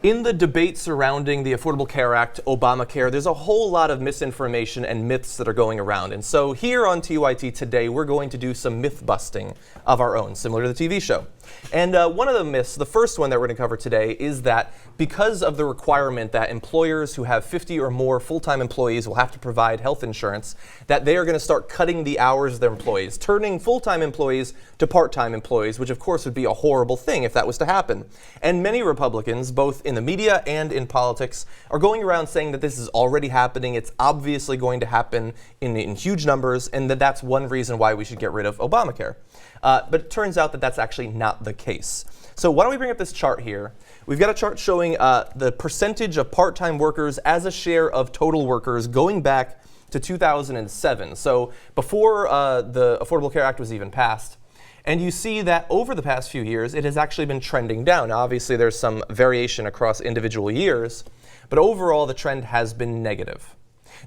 In the debate surrounding the Affordable Care Act, Obamacare, there's a whole lot of misinformation and myths that are going around. And so here on TYT today, we're going to do some myth busting of our own, similar to the TV show. And one of the myths, the first one that we're going to cover today, is that because of the requirement that employers who have 50 or more full-time employees will have to provide health insurance, that they are going to start cutting the hours of their employees, turning full-time employees to part-time employees, which of course would be a horrible thing if that was to happen. And many Republicans, both in the media and in politics, are going around saying that this is already happening, it's obviously going to happen in huge numbers, and that that's one reason why we should get rid of Obamacare. But it turns out that that's actually not the case. So why don't we bring up this chart here? We've got a chart showing the percentage of part-time workers as a share of total workers going back to 2007. So before the Affordable Care Act was even passed. And you see that over the past few years, it has actually been trending down. Now, obviously, there's some variation across individual years, but overall, the trend has been negative.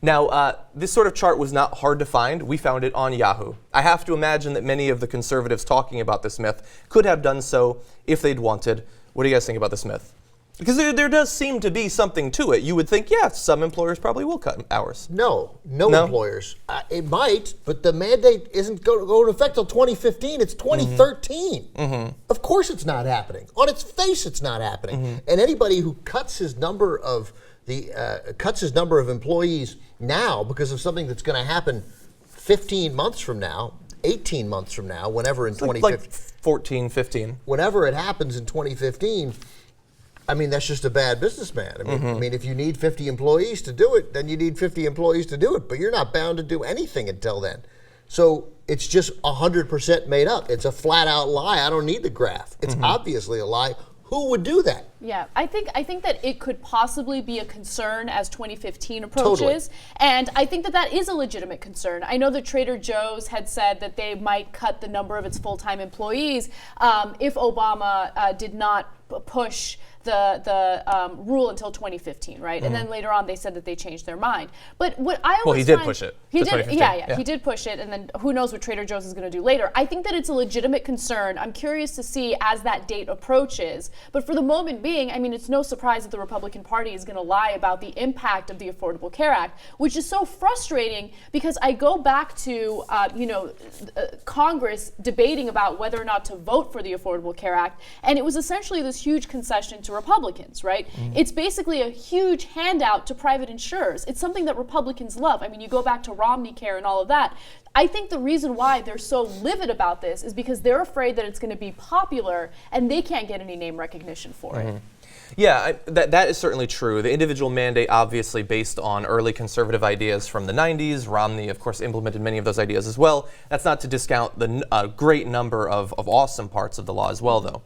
Now, this sort of chart was not hard to find. We found it on Yahoo. I have to imagine that many of the conservatives talking about this myth could have done so if they'd wanted. What do you guys think about this myth? Because there does seem to be something to it. You would think, yeah, some employers probably will cut hours. No employers. It might, but the mandate isn't going to go into effect until 2015. It's 2013. Mm-hmm. Of course it's not happening. On its face, it's not happening. Mm-hmm. And anybody who cuts his number of employees now because of something that's going to happen 15 months from now, 18 months from now, whenever in 2015. Like 14, 15. Whenever it happens in 2015, I mean, that's just a bad businessman. I mean, if you need 50 employees to do it, then you need 50 employees to do it. But you're not bound to do anything until then. So it's just 100% made up. It's a flat out lie. I don't need the graph. It's obviously a lie. Who would do that? Yeah, I think that it could possibly be a concern as 2015 approaches. Totally. And I think that is a legitimate concern. I know that Trader Joe's had said that they might cut the number of its full-time employees if Obama did not push the rule until 2015, right? And then later on they said that they changed their mind. But what I always he did push it. He did, he did push it, and then who knows what Trader Joe's is going to do later. I think that it's a legitimate concern. I'm curious to see as that date approaches. But for the moment being, I mean, it's no surprise that the Republican Party is going to lie about the impact of the Affordable Care Act, which is so frustrating because I go back to Congress debating about whether or not to vote for the Affordable Care Act, and it was essentially this huge concession to Republicans, right? It's basically a huge handout to private insurers. It's something that Republicans love. I mean, you go back to Romney Care and all of that. I think the reason why they're so livid about this is because they're afraid that it's going to be popular and they can't get any name recognition for it. Yeah, that is certainly true. The individual mandate, obviously based on early conservative ideas from the 90s. Romney, of course, implemented many of those ideas as well. That's not to discount the great number of awesome parts of the law as well, though.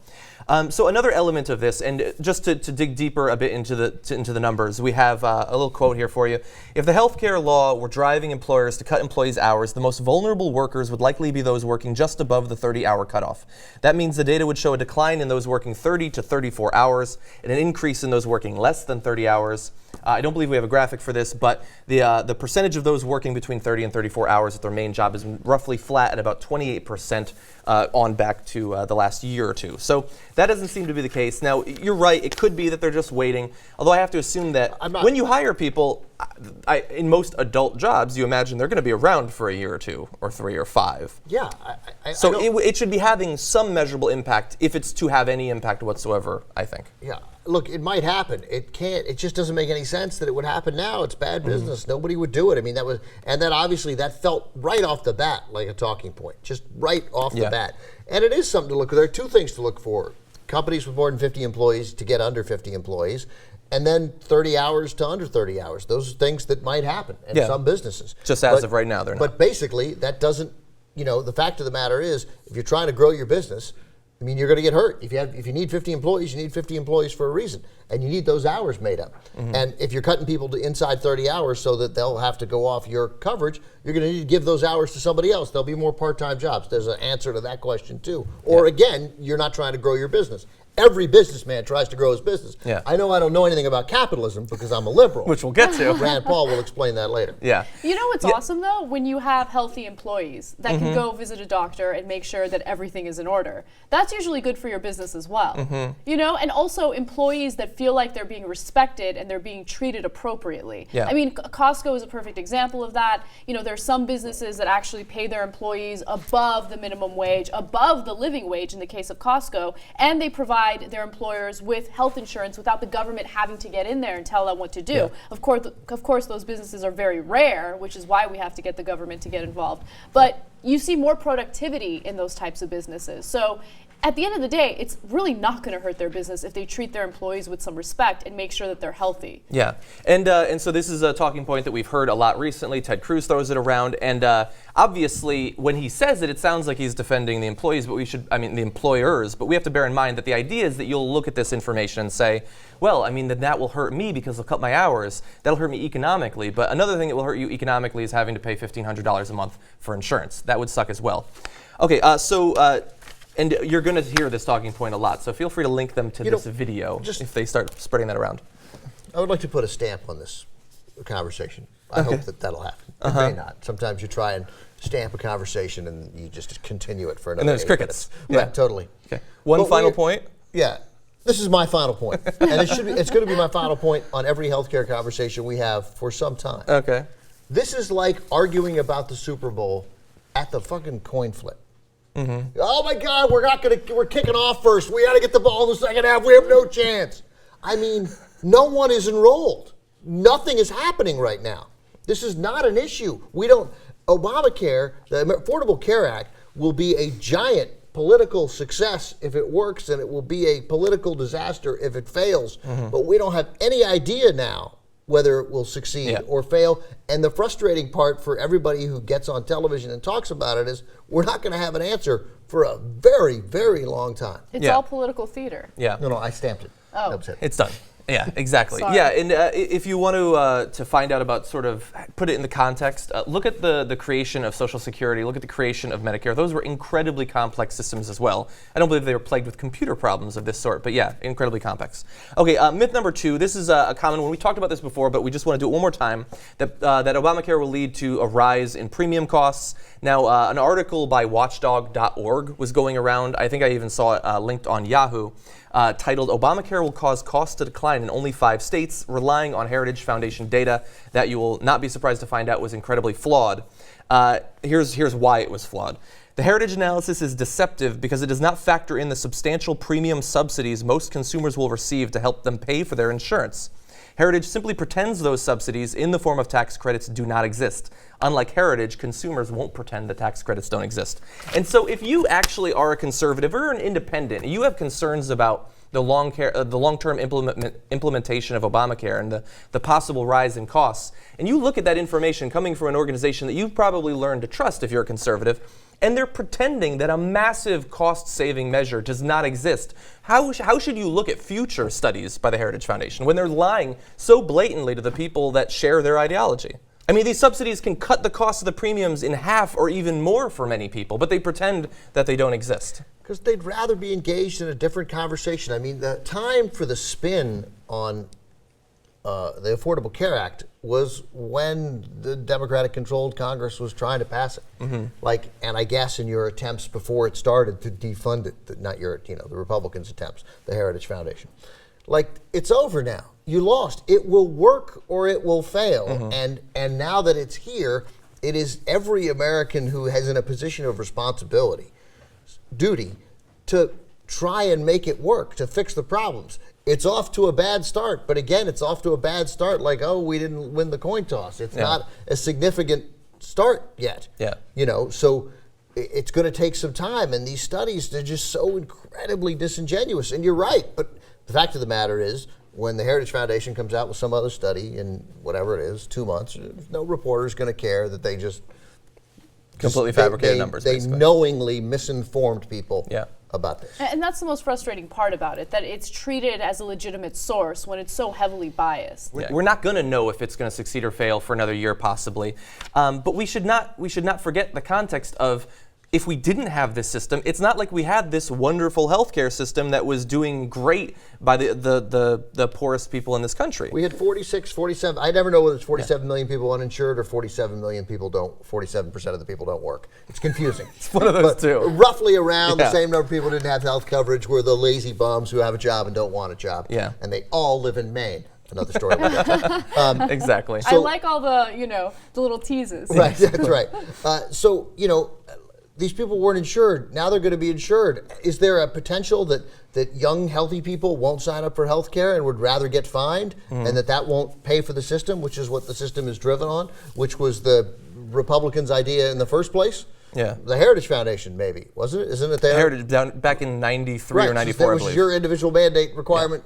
So another element of this, and just to dig deeper a bit into the numbers, we have a little quote here for you. If the healthcare law were driving employers to cut employees' hours, the most vulnerable workers would likely be those working just above the 30-hour cutoff. That means the data would show a decline in those working 30 to 34 hours and an increase in those working less than 30 hours. I don't believe we have a graphic for this, but the percentage of those working between 30 and 34 hours at their main job is roughly flat at about 28% on back to the last year or two. So that doesn't seem to be the case. Now, you're right. It could be that they're just waiting, although I have to assume that when you hire people, in most adult jobs, you imagine they're going to be around for a year or two or 3 or 5. Yeah. So it should be having some measurable impact if it's to have any impact whatsoever, I think. Yeah. Look, it might happen. It can't. It just doesn't make any sense that it would happen now. It's bad business. Nobody would do it. I mean, that felt right off the bat like a talking point, just right off the bat. And it is something to look. There are two things to look for: companies with more than 50 employees to get under 50 employees, and then 30 hours to under 30 hours. Those are things that might happen in some businesses. Just as of right now, they're not. But basically, that doesn't. The fact of the matter is, if you're trying to grow your business, I mean, you're going to get hurt. If you need 50 employees, you need 50 employees for a reason, and you need those hours made up. And if you're cutting people to inside 30 hours so that they'll have to go off your coverage, you're going to need to give those hours to somebody else. There'll be more part-time jobs. There's an answer to that question too. Or again, you're not trying to grow your business. Every businessman tries to grow his business. Yeah. I know I don't know anything about capitalism because I'm a liberal. Which we'll get to. Rand Paul will explain that later. Yeah. You know what's awesome though? When you have healthy employees that can go visit a doctor and make sure that everything is in order. That's usually good for your business as well. You know, and also employees that feel like they're being respected and they're being treated appropriately. Yeah. I mean, Costco is a perfect example of that. You know, there's some businesses that actually pay their employees above the minimum wage, above the living wage in the case of Costco, and they provide their employers with health insurance without the government having to get in there and tell them what to do. Yeah. Of course, those businesses are very rare, which is why we have to get the government to get involved. But you see more productivity in those types of businesses. So at the end of the day, it's really not going to hurt their business if they treat their employees with some respect and make sure that they're healthy. Yeah, and so this is a talking point that we've heard a lot recently. Ted Cruz throws it around, and obviously, when he says it, it sounds like he's defending the employees, but the employers. But we have to bear in mind that the idea is that you'll look at this information and say, well, I mean, then that will hurt me because they'll cut my hours. That'll hurt me economically. But another thing that will hurt you economically is having to pay $1,500 a month for insurance. That would suck as well. Okay, and you're going to hear this talking point a lot, so feel free to link them to this video if they start spreading that around. I would like to put a stamp on this conversation. I hope that'll happen. It may not. Sometimes you try and stamp a conversation and you just continue it for another And there's 8 crickets. minutes. Right, totally. Okay. One final point? Yeah. This is my final point. And it's going to be my final point on every healthcare conversation we have for some time. Okay. This is like arguing about the Super Bowl at the fucking coin flip. Oh my God, we're kicking off first. We got to get the ball in the second half. We have no chance. I mean, no one is enrolled. Nothing is happening right now. This is not an issue. Obamacare, the Affordable Care Act, will be a giant political success if it works, and it will be a political disaster if it fails. But we don't have any idea now whether it will succeed or fail. And the frustrating part for everybody who gets on television and talks about it is we're not going to have an answer for a very, very long time. It's all political theater. Yeah. No, I stamped it. Oh. That was it. It's done. Yeah, exactly. Sorry. Yeah, and if you want to find out about sort of put it in the context, look at the creation of Social Security, look at the creation of Medicare. Those were incredibly complex systems as well. I don't believe they were plagued with computer problems of this sort, but yeah, incredibly complex. Okay, myth number 2. This is a common one. We talked about this before, but we just want to do it one more time, that Obamacare will lead to a rise in premium costs. Now, an article by watchdog.org was going around. I think I even saw it linked on Yahoo. Titled, Obamacare will cause costs to decline in only 5 states, relying on Heritage Foundation data that you will not be surprised to find out was incredibly flawed. Here's why it was flawed. The Heritage analysis is deceptive because it does not factor in the substantial premium subsidies most consumers will receive to help them pay for their insurance. Heritage simply pretends those subsidies in the form of tax credits do not exist. Unlike Heritage, consumers won't pretend the tax credits don't exist. And so if you actually are a conservative or an independent, and you have concerns about the long-term implementation of Obamacare and the possible rise in costs, and you look at that information coming from an organization that you've probably learned to trust if you're a conservative, and they're pretending that a massive cost-saving measure does not exist. How should you look at future studies by the Heritage Foundation when they're lying so blatantly to the people that share their ideology? I mean, these subsidies can cut the cost of the premiums in half or even more for many people, but they pretend that they don't exist. Because they'd rather be engaged in a different conversation. I mean, the time for the spin on the Affordable Care Act was when the Democratic-controlled Congress was trying to pass it. And I guess in your attempts before it started to defund it, not the Republicans' attempts, the Heritage Foundation. It's over now. You lost. It will work or it will fail. And now that it's here, it is every American who is in a position of duty to try and make it work, to fix the problems. It's off to a bad start, but again, it's off to a bad start we didn't win the coin toss. It's not a significant start yet. So it's going to take some time, and these studies, they're just so incredibly disingenuous. And you're right, but the fact of the matter is, when the Heritage Foundation comes out with some other study in whatever it is, 2 months, no reporter is going to care that they just completely fabricated numbers. They knowingly misinformed people about this. And that's the most frustrating part about it, that it's treated as a legitimate source when it's so heavily biased. We're not going to know if it's going to succeed or fail for another year, possibly. But we should not forget the context of if we didn't have this system, it's not like we had this wonderful healthcare system that was doing great by the poorest people in this country. We had 46, 47. I never know whether it's 47 million people uninsured or 47 million people don't. 47% of the people don't work. It's confusing. It's one of those two. Roughly around the same number of people didn't have health coverage were the lazy bums who have a job and don't want a job. Yeah. And they all live in Maine. Another story. Exactly. I like all the, the little teases. Right, that's right. So, these people weren't insured. Now they're going to be insured. Is there a potential that young, healthy people won't sign up for health care and would rather get fined, and that won't pay for the system, which is what the system is driven on, which was the Republicans' idea in the first place? Yeah. The Heritage Foundation, maybe, wasn't it? Isn't it there? Heritage back in 93 or 94, I believe. Which is your individual mandate requirement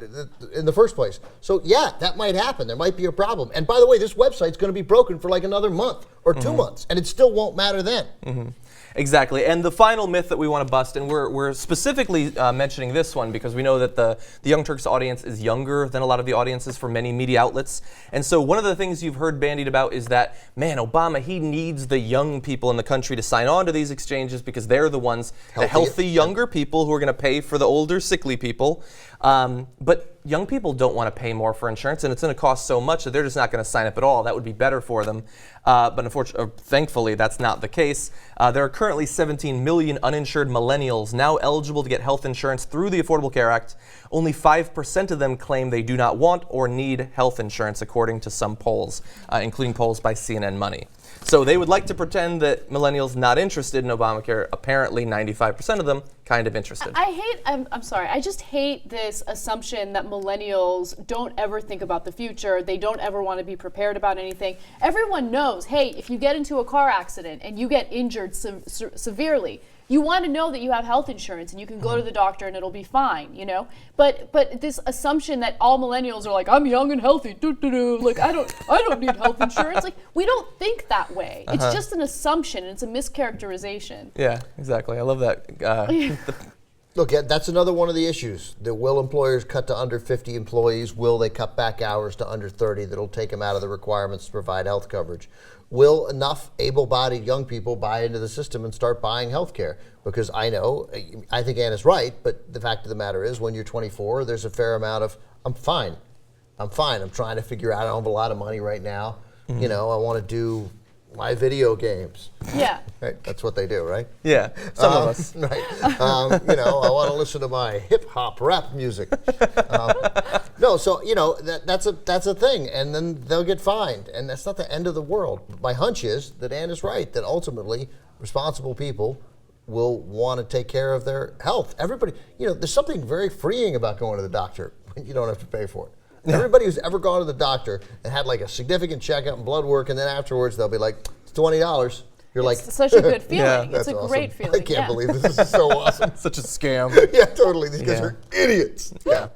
in the first place. So, yeah, that might happen. There might be a problem. And by the way, this website's going to be broken for like another month or 2 months, and it still won't matter then. Exactly. And the final myth that we want to bust, and we're specifically mentioning this one because we know that the Young Turks audience is younger than a lot of the audiences for many media outlets. And so one of the things you've heard bandied about is that, man, Obama, he needs the young people in the country to sign on to these exchanges because they're the ones, the healthy younger people who are going to pay for the older, sickly people. But young people don't want to pay more for insurance, and it's going to cost so much that they're just not going to sign up at all. That would be better for them. But unfortunately, thankfully, that's not the case. There are currently 17 million uninsured millennials now eligible to get health insurance through the Affordable Care Act. Only 5% of them claim they do not want or need health insurance, according to some polls, including polls by CNN Money. So they would like to pretend that millennials not interested in Obamacare. Apparently, 95% of them kind of interested. I'm sorry, I just hate this assumption that millennials don't ever think about the future. They don't ever want to be prepared about anything. Everyone knows, hey, if you get into a car accident and you get injured severely, you want to know that you have health insurance and you can go to the doctor and it'll be fine, But this assumption that all millennials are like, I'm young and healthy, like I don't need health insurance. Like we don't think that way. It's just an assumption and it's a mischaracterization. Yeah, exactly. I love that. Look, that's another one of the issues. Will employers cut to under 50 employees? Will they cut back hours to under 30 that'll take them out of the requirements to provide health coverage? Will enough able-bodied young people buy into the system and start buying health care? Because I think Anna's right, but the fact of the matter is when you're 24, there's a fair amount of, I'm fine. I'm trying to figure out, I don't have a lot of money right now. I want to do my video games. Yeah. Right, that's what they do, right? Yeah, some of us. Right. I want to listen to my hip-hop rap music. No, so, that's a thing, and then they'll get fined, and that's not the end of the world. My hunch is that Ann is right, that ultimately responsible people will want to take care of their health. Everybody, there's something very freeing about going to the doctor when you don't have to pay for it. Everybody who's ever gone to the doctor and had like a significant checkup and blood work, and then afterwards they'll be like, it's $20. You're like, it's such a good feeling. Yeah, it's a awesome. great feeling. I can't believe this is so awesome. Such a scam. Yeah, totally. These guys are idiots. Yeah.